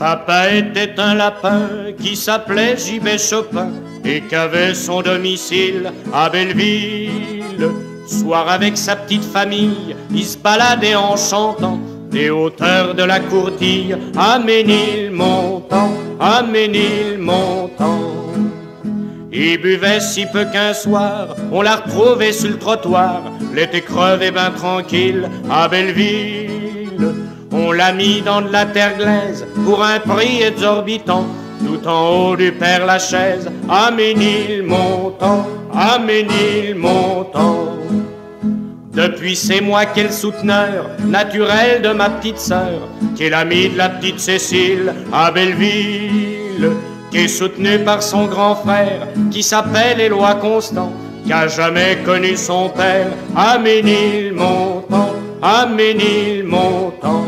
Papa était un lapin qui s'appelait J.B. Chopin et qu'avait son domicile à Belleville. Soir avec sa petite famille, il se baladait en chantant des hauteurs de la Courtille à Ménilmontant, à Ménilmontant. Il buvait si peu qu'un soir, on l'a retrouvé sur le trottoir, l'été crevé ben tranquille à Belleville. On l'a mis dans de la terre glaise pour un prix exorbitant, tout en haut du Père-Lachaise à Ménilmontant, à Ménilmontant. Depuis c'est moi qui est le souteneur naturel de ma petite sœur, qui est l'ami de la petite Cécile à Belleville, qui est soutenu par son grand frère qui s'appelle Éloi Constant, qui a jamais connu son père à Ménilmontant, à Ménilmontant.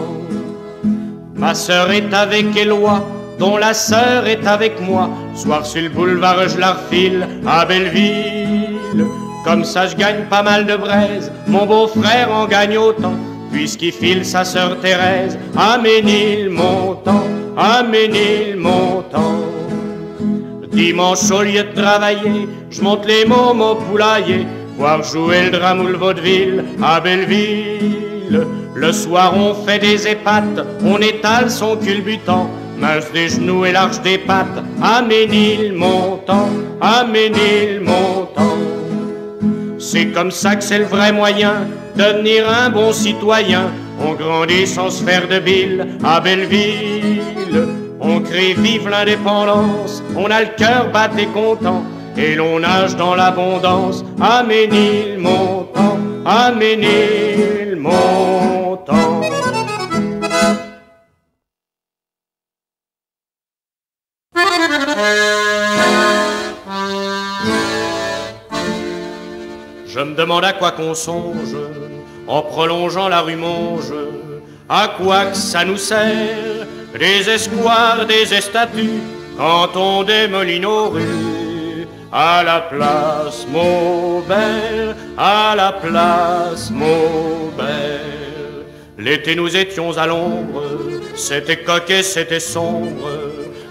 Ma sœur est avec Éloi, dont la sœur est avec moi. Soir sur le boulevard je la refile à Belleville. Comme ça je gagne pas mal de braise, mon beau-frère en gagne autant, puisqu'il file sa sœur Thérèse à Ménilmontant, à Ménilmontant. Dimanche au lieu de travailler, je monte les mômes au poulailler, voir jouer le drame ou le vaudeville à Belleville. Le soir on fait des épates, on étale son culbutant, mince des genoux et large des pattes à Ménilmontant, à Ménilmontant. C'est comme ça que c'est le vrai moyen de devenir un bon citoyen. On grandit sans se faire de bile à Belleville. On crie vive l'indépendance, on a le cœur batté content, et l'on nage dans l'abondance à Ménilmontant, à Ménilmontant. Je me demande à quoi qu'on songe en prolongeant la rue Monge, à quoi que ça nous sert, des espoirs, des statues, quand on démolit nos rues. À la place Maubert, à la place Maubert. L'été nous étions à l'ombre, c'était coquet, c'était sombre,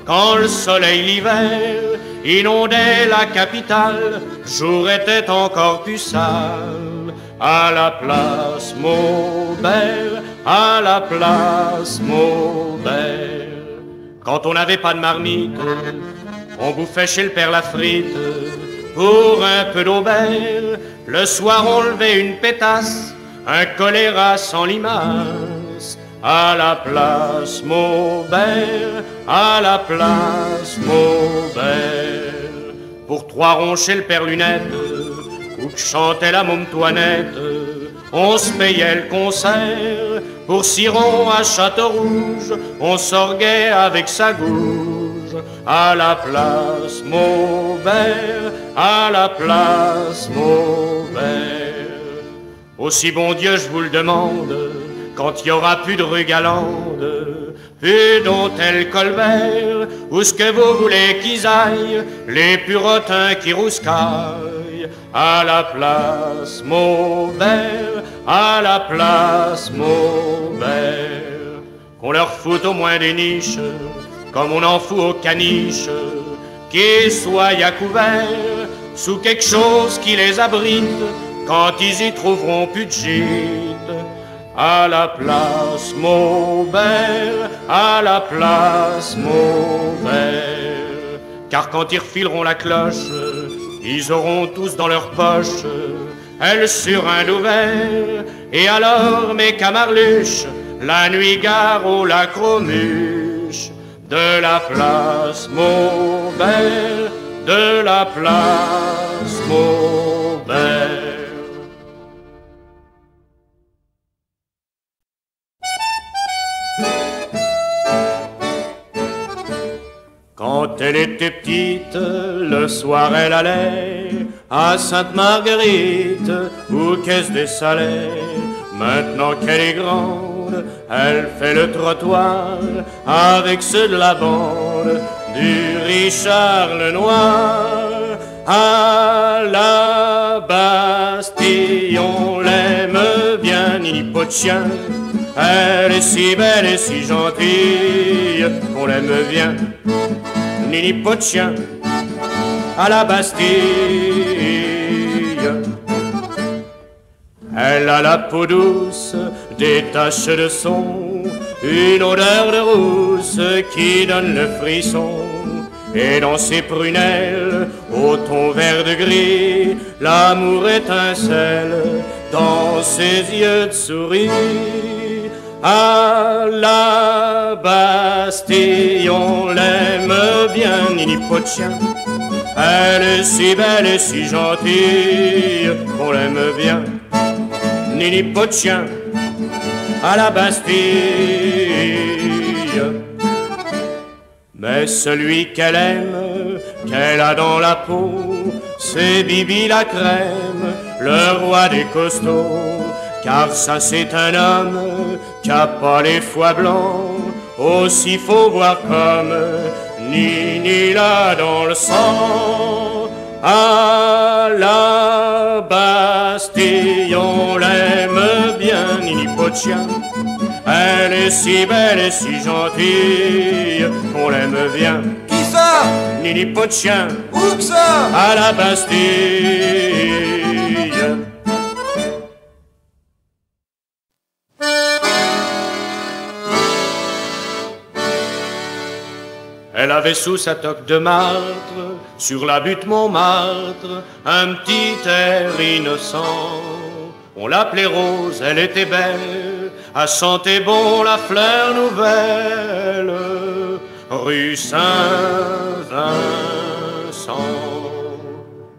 quand le soleil l'hiver inondait la capitale, jour était encore plus sale. À la place Maubert, à la place Maubert. Quand on n'avait pas de marmite, on bouffait chez le père la frite pour un peu d'aubert. Le soir on levait une pétasse, un choléra sans limace. À la place Maubert, à la place Maubert. Pour 3 ronds chez le père Lunette, où chantait la môme Toinette, on se payait le concert. Pour 6 ronds à Château-Rouge, on s'orguait avec sa gouge. À la place Maubert, à la place Maubert. Aussi bon Dieu, je vous le demande, quand il y aura plus de rue Galande, plus d'hôtel Colbert, où ce que vous voulez qu'ils aillent, les purotins qui rouscaillent. À la place Maubert, à la place Maubert. Qu'on leur foute au moins des niches, comme on en fout aux caniches, qu'ils soient à couvert, sous quelque chose qui les abrite, quand ils y trouveront plus de gîte. À la place Maubert, à la place Maubert. Car quand ils refileront la cloche, ils auront tous dans leur poche elle sur un ouvert. Et alors mes camarluches, la nuit gare au Lacromuche, de la place Maubert, de la place Maubert. Quand elle était petite, le soir elle allait à Sainte-Marguerite, ou Caisse des Salets. Maintenant qu'elle est grande, elle fait le trottoir avec ceux de la bande du Richard Lenoir. À la Bastille, on l'aime bien, ni pot de chien, Elle est si belle et si gentille qu'on l'aime bien. Nini pot de chien à la Bastille. Elle a la peau douce, des taches de son, une odeur de rousse qui donne le frisson. Et dans ses prunelles, au ton vert de gris, l'amour étincelle dans ses yeux de souris. À la Bastille, on l'aime bien, Nini pot de chien. Elle est si belle et si gentille qu'on l'aime bien. Nini pot de chien à la Bastille. Mais celui qu'elle aime, qu'elle a dans la peau, c'est Bibi la crème, le roi des costauds. Car ça c'est un homme qui a pas les foies blancs, aussi faut voir comme Nini là dans le sang. À la Bastille, on l'aime bien, Nini pot de chien. Elle est si belle et si gentille qu'on l'aime bien. Qui ça? Nini pot de chien. Où que ça? À la Bastille. Elle avait sous sa toque de martre, sur la butte Montmartre, un petit air innocent. On l'appelait Rose, elle était belle, elle sentait bon la fleur nouvelle, rue Saint-Vincent.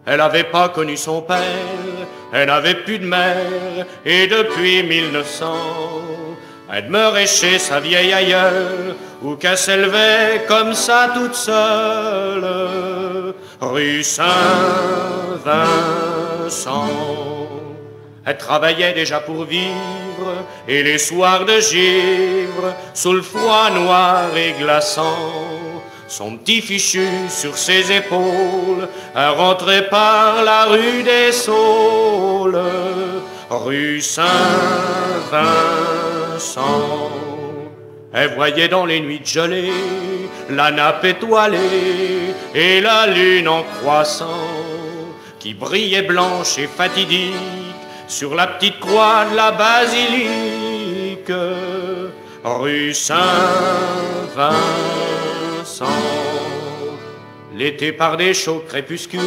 Elle n'avait pas connu son père, elle n'avait plus de mère, et depuis 1900, elle demeurait chez sa vieille aïeule, ou qu'elle s'élevait comme ça toute seule, rue Saint-Vincent. Elle travaillait déjà pour vivre, et les soirs de givre, sous le froid noir et glaçant, son petit fichu sur ses épaules, elle rentrait par la rue des Saules, rue Saint-Vincent. Elle voyait dans les nuits de gelée la nappe étoilée et la lune en croissant qui brillait blanche et fatidique sur la petite croix de la basilique, rue Saint-Vincent. L'été par des chauds crépuscules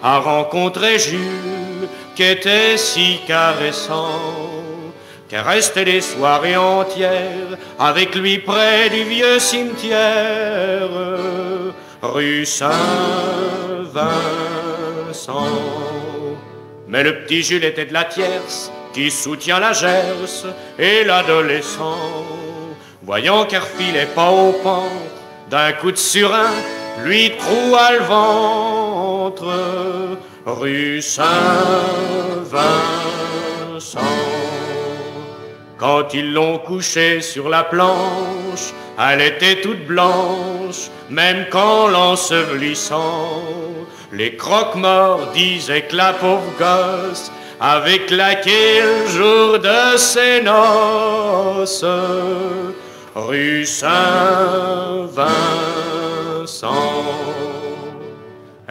a rencontré Jules qui était si caressant qu'elle restait des soirées entières avec lui près du vieux cimetière, rue Saint-Vincent. Mais le petit Jules était de la tierce qui soutient la Gers, et l'adolescent, voyant qu'elle refilait pas au pente, d'un coup de surin lui troua le ventre, rue Saint-Vincent. Quand ils l'ont couchée sur la planche, elle était toute blanche, même qu'en l'ensevelissant, les croque-morts disaient que la pauvre gosse avait claqué le jour de ses noces, rue Saint-Vincent.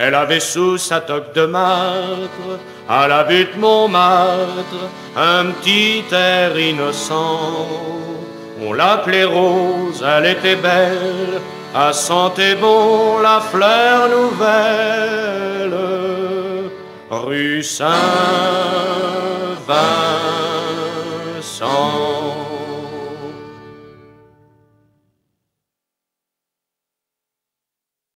Elle avait sous sa toque de martre, à la butte Montmartre, un petit air innocent. On l'appelait Rose, elle était belle, elle sentait bon la fleur nouvelle, rue Saint-Vincent.